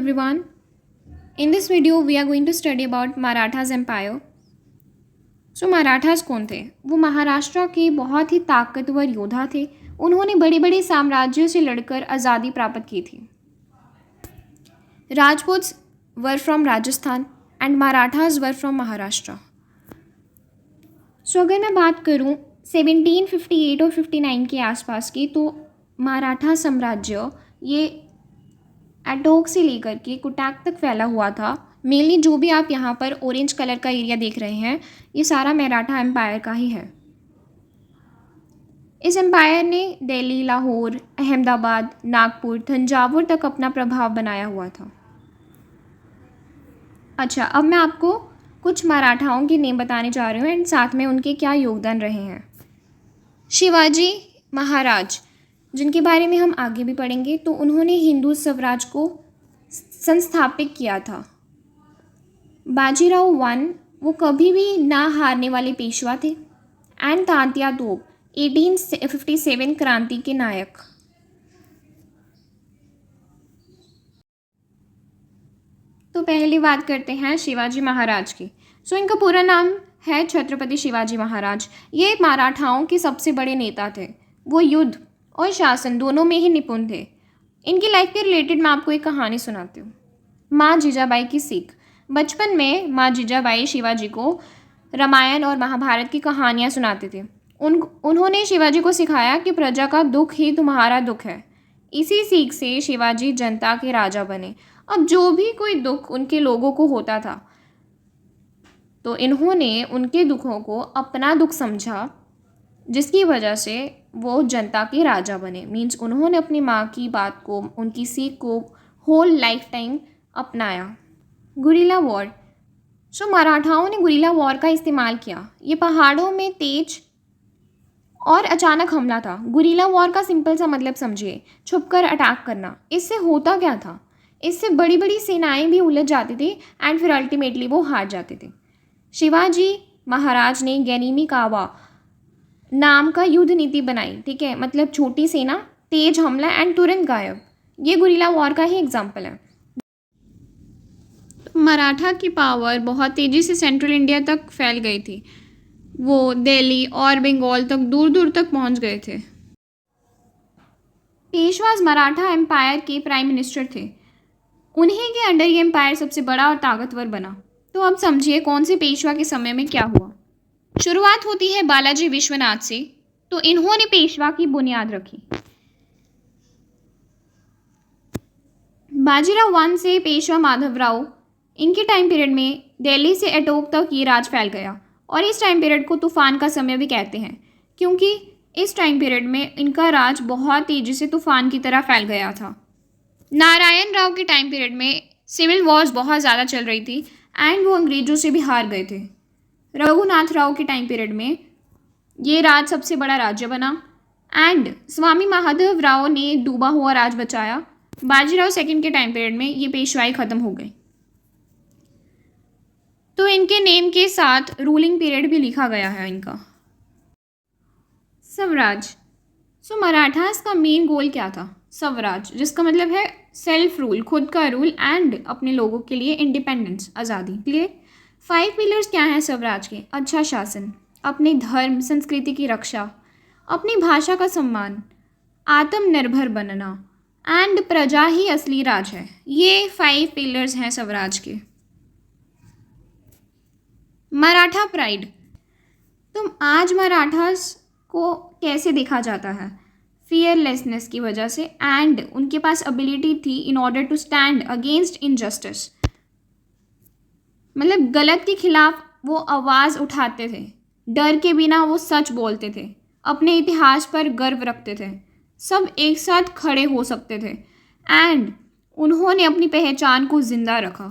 everyone. In this video we are going to study about Marathas empire. Marathas कौन थे? वो महाराष्ट्र के बहुत ही ताकतवर योद्धा थे. उन्होंने बड़े बड़े साम्राज्यों से लड़कर आज़ादी प्राप्त की थी. Rajputs were from Rajasthan and Marathas were from Maharashtra. अगर मैं बात करूं 1758 और 59 के आसपास की, तो मराठा साम्राज्य ये एटोक से लेकर के कुटाक तक फैला हुआ था. मेनली जो भी आप यहाँ पर ऑरेंज कलर का एरिया देख रहे हैं, ये सारा मराठा एम्पायर का ही है. इस एम्पायर ने दिल्ली, लाहौर, अहमदाबाद, नागपुर, तंजावुर तक अपना प्रभाव बनाया हुआ था. अच्छा, अब मैं आपको कुछ मराठाओं के नेम बताने जा रही हूँ एंड साथ में उनके क्या योगदान रहे हैं. शिवाजी महाराज, जिनके बारे में हम आगे भी पढ़ेंगे, तो उन्होंने हिंदू स्वराज को संस्थापित किया था. बाजीराव वन, वो कभी भी ना हारने वाले पेशवा थे. एंड तात्या तोप 1857 क्रांति के नायक. तो पहली बात करते हैं शिवाजी महाराज की. इनका पूरा नाम है छत्रपति शिवाजी महाराज. ये मराठाओं के सबसे बड़े नेता थे. वो युद्ध और शासन दोनों में ही निपुण थे. इनकी लाइफ के रिलेटेड मैं आपको एक कहानी सुनाती हूँ. माँ जीजाबाई की सीख. बचपन में माँ जीजाबाई शिवाजी को रामायण और महाभारत की कहानियाँ सुनाते थे. उन्होंने शिवाजी को सिखाया कि प्रजा का दुख ही तुम्हारा दुख है. इसी सीख से शिवाजी जनता के राजा बने. अब जो भी कोई दुख उनके लोगों को होता था, तो इन्होंने उनके दुखों को अपना दुख समझा, जिसकी वजह से वो जनता के राजा बने. मीन्स उन्होंने अपनी माँ की बात को, उनकी सीख को होल लाइफ टाइम अपनाया. Guerrilla war. मराठाओं ने गुरिल्ला वॉर का इस्तेमाल किया. ये पहाड़ों में तेज और अचानक हमला था. गुरिल्ला वॉर का सिंपल सा मतलब समझिए, छुपकर अटैक करना. इससे होता क्या था? इससे बड़ी बड़ी सेनाएं भी उलझ जाती थी एंड फिर अल्टीमेटली वो हार जाते थे. शिवाजी महाराज ने गैनीमी कावा नाम का युद्ध नीति बनाई. ठीक है, मतलब छोटी सेना, तेज हमला एंड तुरंत गायब. ये गुरिल्ला वॉर का ही एग्जाम्पल है. मराठा की पावर बहुत तेज़ी से सेंट्रल इंडिया तक फैल गई थी. वो दिल्ली और बंगाल तक दूर दूर तक पहुंच गए थे. पेशवाज मराठा एम्पायर के प्राइम मिनिस्टर थे. उन्हीं के अंडर ये एम्पायर सबसे बड़ा और ताकतवर बना. तो अब समझिए कौन से पेशवा के समय में क्या हुआ. शुरुआत होती है बालाजी विश्वनाथ से. तो इन्होंने पेशवा की बुनियाद रखी. बाजीराव वन से पेशवा माधवराव, इनके टाइम पीरियड में दिल्ली से एटोक तक ये राज फैल गया. और इस टाइम पीरियड को तूफान का समय भी कहते हैं, क्योंकि इस टाइम पीरियड में इनका राज बहुत तेज़ी से तूफान की तरह फैल गया था. नारायण राव के टाइम पीरियड में सिविल वॉर्स बहुत ज़्यादा चल रही थी एंड वो अंग्रेज़ों से भी हार गए थे. रघुनाथ राव के टाइम पीरियड में ये राज सबसे बड़ा राज्य बना एंड स्वामी माधव राव ने डूबा हुआ राज बचाया. बाजीराव सेकंड के टाइम पीरियड में ये पेशवाई ख़त्म हो गई. तो इनके नेम के साथ रूलिंग पीरियड भी लिखा गया है इनका. स्वराज. मराठास का मेन गोल क्या था? स्वराज, जिसका मतलब है सेल्फ रूल, खुद का रूल एंड अपने लोगों के लिए इंडिपेंडेंस, आज़ादी. क्लियर. 5 पिलर्स क्या हैं स्वराज के? अच्छा शासन, अपने धर्म संस्कृति की रक्षा, अपनी भाषा का सम्मान, आत्मनिर्भर बनना एंड प्रजा ही असली राज है. ये 5 पिलर्स हैं स्वराज के. मराठा प्राइड. तो आज मराठास को कैसे देखा जाता है? फियरलेसनेस की वजह से एंड उनके पास एबिलिटी थी in order to stand against injustice. मतलब गलत के खिलाफ वो आवाज़ उठाते थे. डर के बिना वो सच बोलते थे. अपने इतिहास पर गर्व रखते थे. सब एक साथ खड़े हो सकते थे एंड उन्होंने अपनी पहचान को जिंदा रखा.